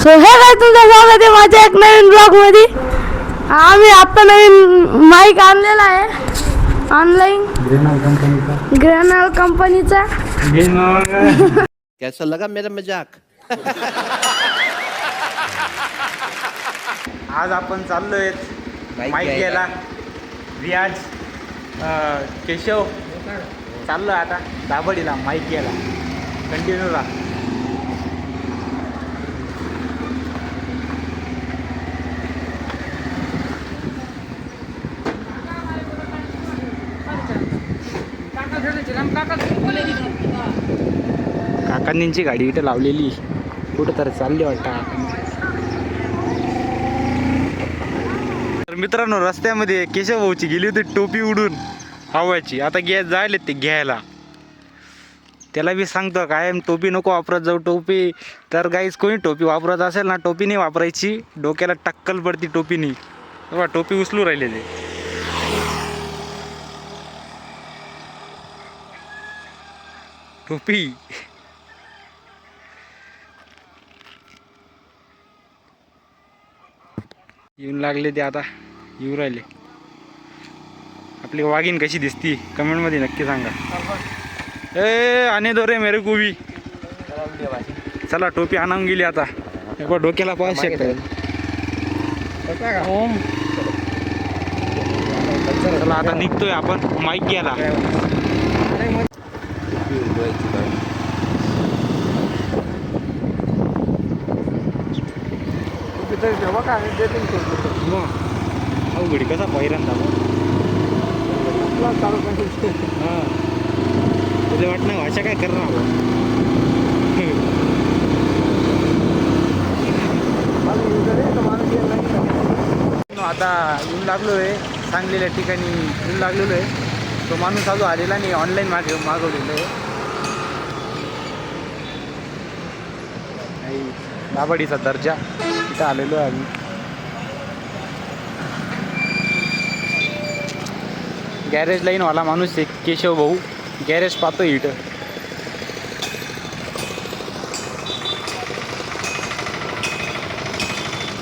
So हे काय तुमचं स्वागत आहे माझ्या एक नवीन ब्लॉग मध्ये. आम्ही आता नवीन माईक आणलेला आहे ऑनलाईन ग्रेनल कंपनीचा. कैसा लगा मेरा मजाक? आज आपण चाललोय माईक घ्यायला. रियाज केशव चाललोय आता दाबडीला माईक घ्यायला. कंटिन्यू राहा. काकांची गाडी इथं लावलेली कुठं तर चालली वाटतं. तर मित्रांनो, रस्त्यामध्ये केशव भाऊची गेली होती टोपी उडून हवाची. आता जायले ते घ्यायला. त्याला बी सांगतो कायम टोपी नको वापरत जाऊ. टोपी तर गाईच कोणी टोपी वापरत असेल ना, टोपी नाही वापरायची. डोक्याला टक्कल पडती टोपीनी. तेव्हा टोपी उचलू राहिलेले. टोपी येऊन लागले ते, आता येऊ राहिले. आपली वाघीण कशी दिसती कमेंटमध्ये नक्की सांगा. ए आने दो रे मेरे को भी. चला टोपी आणून गेली आता. एक डोक्याला पाच शकतो. चला आता निघतोय आपण माईक घ्यायला. अवघडी कसा पहिल्यांदा हां तुझे वाटणं भाषा काय करणार. आता येऊन लागलो आहे सांगलेल्या ठिकाणी. येऊन लागलेलो आहे. तो माणूस अजून आलेला नाही. ऑनलाईन मागवलेलं आहे. दाबडीचा दर्जा तिथं आलेलो आहे आम्ही. गॅरेज लाईनवाला माणूस आहे केशव भाऊ. गॅरेज पाहतो इथं.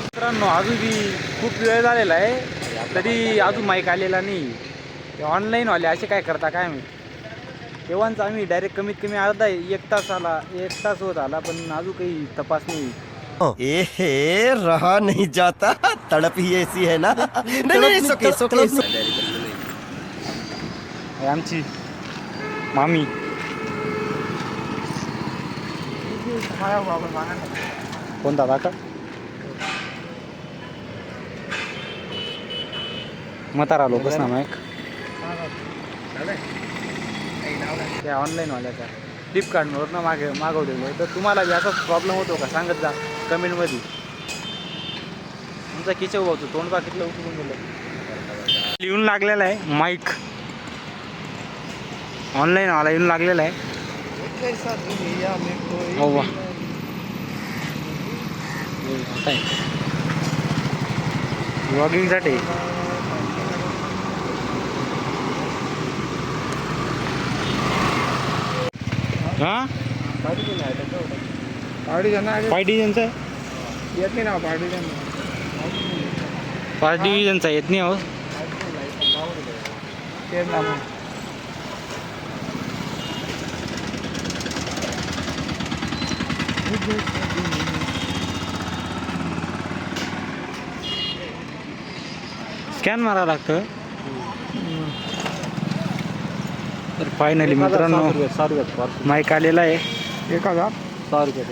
मित्रांनो, अजून बी खूप वेळ झालेला आहे तरी अजून माईक आलेला नाही. ते ऑनलाईनवाले असे काय करता काय मी. तेव्हाच आम्ही डायरेक्ट कमीत कमी अर्धा एक तास होत आला पण अजून काही तपास नाही. ए रहा नहीं जाता, तड़प ही ऐसी है ना. आमची मामी कोणता काका म्हातारा लोकच ना माईक. त्या ऑनलाईनवाल्याचा फ्लिपकार्टवरनं मागवलेलं आहे. तर तुम्हाला बी असाच प्रॉब्लेम होतो का सांगत जा कमेंटमध्ये. तुमचा केशव भाऊचं तोंड बाकीतलं उठून गेलं. लिहून लागलेला आहे माईक. ऑनलाईनवाला येऊन लागलेला आहे. हो वा व्लॉगिंगसाठी. हां पाय डिव्हिजनचा येत नाही ना. पाच डिव्हिजनचा येत नाही. हो स्कॅन मारावं लागतं. तर फायनली मित्रांनो माईक आलेला आहे. 1000 रुपये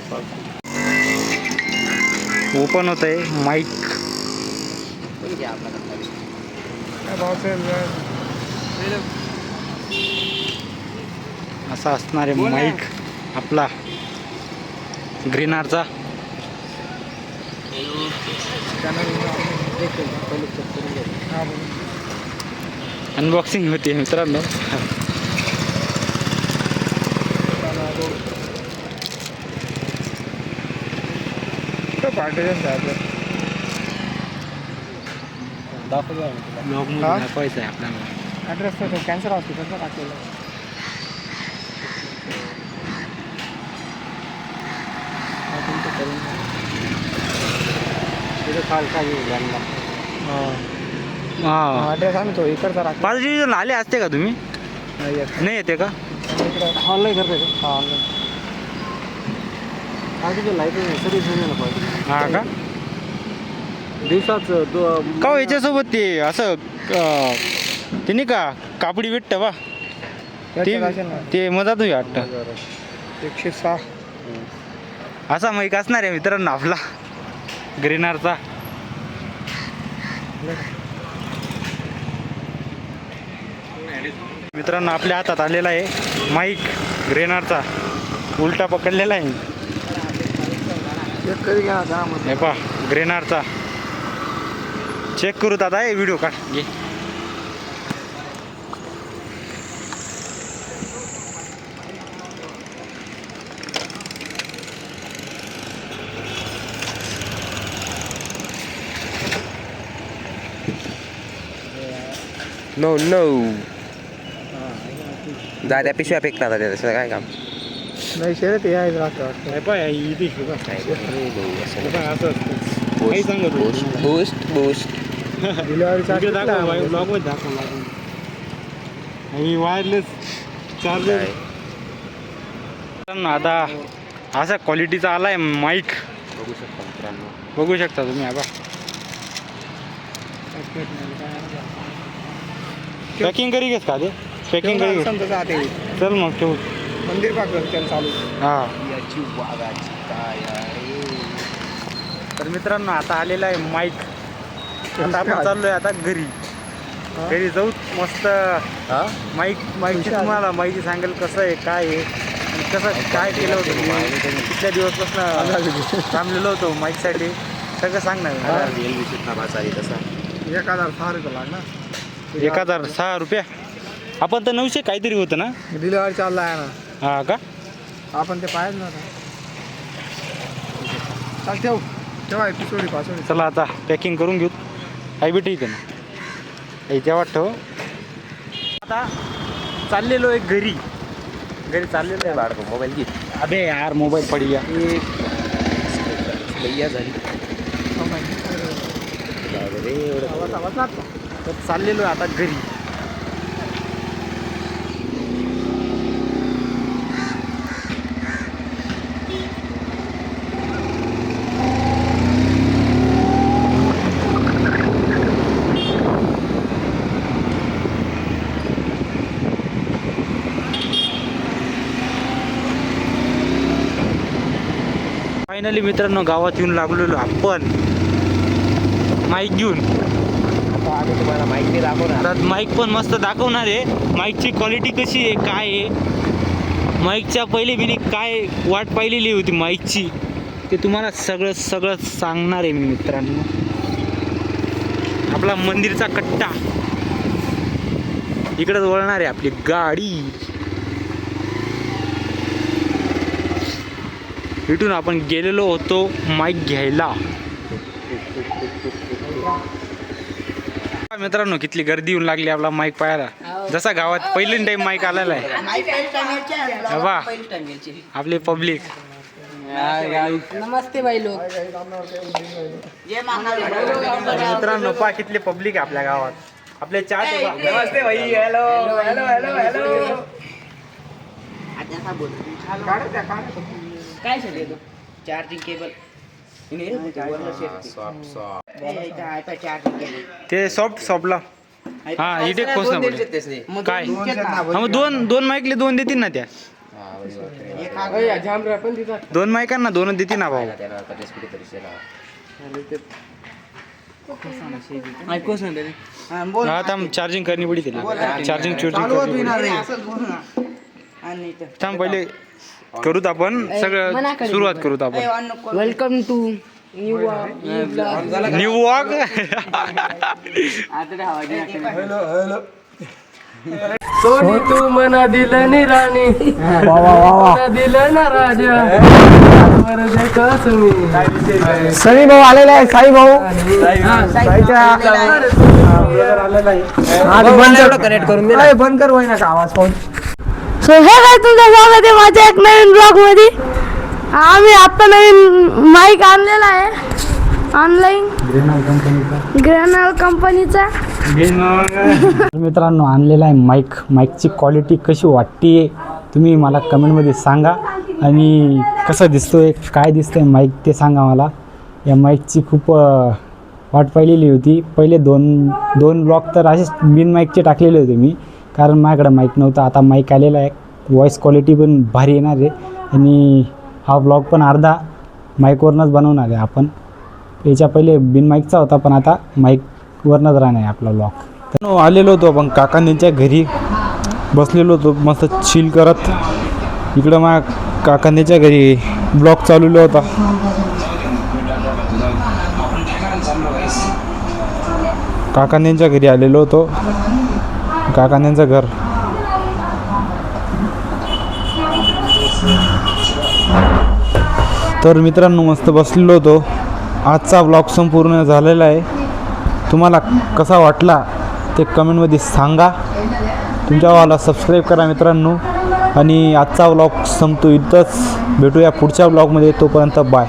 ओपन होत आहे माईक. असा असणार आहे माईक आपला ग्रीनरचा. अनबॉक्सिंग होती मित्रांनो. दाखवायचं आहे आपल्याला. ॲड्रेस तर कॅन्सर हॉस्पिटलचा टाकलेला आहे. तुमचं करून हा ॲड्रेस सांगतो इकडचा राख. 5 डिव्हिजन आले असते का तुम्ही? नाही येते का? ऑनलाईन करते का? हा ऑनलाईन. तुझं लाईट सर्विस होईल पाहिजे हा का? दिवसाचं का हो, याच्यासोबत ते असं ते नाही का कापडी भेटत बा ते मधात वाटतं 106. असा माईक असणार आहे मित्रांनो आपला ग्रेनारचा. मित्रांनो आपल्या हातात आलेला आहे माईक ग्रेनारचा, उलटा पकडलेला आहे. चेक कधी घ्या का हे पा ग्रेनारचा चेक करू दादा. हे व्हिडिओ काढ घे. नो नो दाद्या पिशव्या फेकतात आता त्याचं काय काम. नाही शर्यत यायचं राहतं. हे पाय इथे असं काही सांगत boost boost delivery wireless charger. आता असा क्वालिटीचा आलाय माईक, बघू शकता मित्रांनो. बघू शकता तुम्ही. आता पॅकिंग करी घेस का ते? पॅकिंग करी घेस. चल मग ठेवू. मंदिर पाकं चालू. हा याची वाघाची काय आहे. तर मित्रांनो आता आलेला आहे माईक. आता आपण चाललोय आता घरी. घरी जाऊ मस्त. माईकची तुम्हाला माहिती सांगेल कसं आहे काय आहे आणि कसं काय केलं होतं मी कितल्या दिवसपासून थांबलेलो होतो माईकसाठी सगळं सांगणार. 1006 रुपये लागणार. 1006 रुपये. आपण तर 900 काहीतरी होतं ना. डिलिव्हरी चालला आहे ना. हा का? आपण ते पाहिजे ना. चाल ठेव ठेवा एपिसोड पासोड. चला आता पॅकिंग करून घेऊ. आई बेटी इथे ना इथे वाटतं. आता चाललेलो आहे घरी. घरी चाललेलो आहे. बाळको मोबाईल घे. अबे यार मोबाईल पडी गया. भैया झाली तर चाललेलो आहे आता घरी. फायनली मित्रांनो गावात येऊन लागलेलो आपण माईक घेऊन. तुम्हाला माहिती दाखवणार. आता माईक पण मस्त दाखवणार आहे. माईकची क्वालिटी कशी आहे काय आहे. माईकच्या पहिले मी काय वाट पाहिलेली होती माईकची ते तुम्हाला सगळं सांगणार आहे मी मित्रांनो. आपला मंदिरचा कट्टा इकडंच वळणार आहे आपली गाडी. इथून आपण गेलेलो होतो माईक घ्यायला. मित्रांनो किती गर्दी येऊन लागली आपला माईक पाहायला. जसा गावात पहिल्यांदा टाइम माईक आलेला आहे. वा आपले पब्लिक. नमस्ते भाई लोग. मित्रांनो पहा कितली पब्लिक आहे आपल्या गावात. आपले चार नमस्ते भाई. Hello hello hello hello. काय चार्जिंग केबल ते सॉफ्टला हा इथे खोस ना काय. हा मग दोन माईकले 2 देतील ना त्या. 2 माईकांना 2 देतील ना भाऊ. हा थांब चार्जिंग करणी पडी त्याला. चार्जिंग थांब पहिले करूत आपण सगळं सुरुवात करूत आपण. Welcome to new walk. सोनी तू मना दिलं नि राणी दिलं ना राजा. सनी भाऊ आलेला आहे. साई भाऊ कनेक्ट करून बंद कर ना आवाज पाहून. सो हे काय तुमचं स्वागत आहे माझ्या एक नवीन ब्लॉग मध्ये. आम्ही आता नवीन माईक आणलेला आहे. ऑनलाईन ग्रेनल कंपनीचा मित्रांनो आणलेला आहे माईकची क्वालिटी कशी वाटते तुम्ही मला कमेंटमध्ये सांगा आणि कसं दिसतोय काय दिसतंय माईक ते सांगा मला. या माईकची खूप वाट पाहिलेली होती. पहिले दोन ब्लॉग तर असेच बिन माईकचे टाकलेले होते मी, कारण माझ्याकडे माईक नव्हता. आता माईक आलेला आहे, व्हॉईस क्वालिटी पण भारी येणार आहे आणि हा ब्लॉग पण अर्धा माईकवरनंच बनवणार आहे आपण. याच्या पहिले बिन माईकचा होता, पण आता माईकवरनंच राहणार आहे आपला ब्लॉग. तर आलेलो होतो आपण काकांच्या घरी, बसलेलो होतो मस्त चिल करत. इकडं माझ्या काकांच्या घरी ब्लॉग चालवला होता. काकांच्या घरी आलेलो होतो, काकांचं घर. तर मित्रांनो मस्त बसलेलो होतो. आजचा ब्लॉग संपूर्ण झालेला आहे. तुम्हाला कसा वाटला ते कमेंटमध्ये सांगा. तुमच्यावाला सबस्क्राईब करा मित्रांनो. आणि आजचा ब्लॉग संपतो इथंच. भेटूया पुढच्या ब्लॉगमध्ये. तोपर्यंत बाय.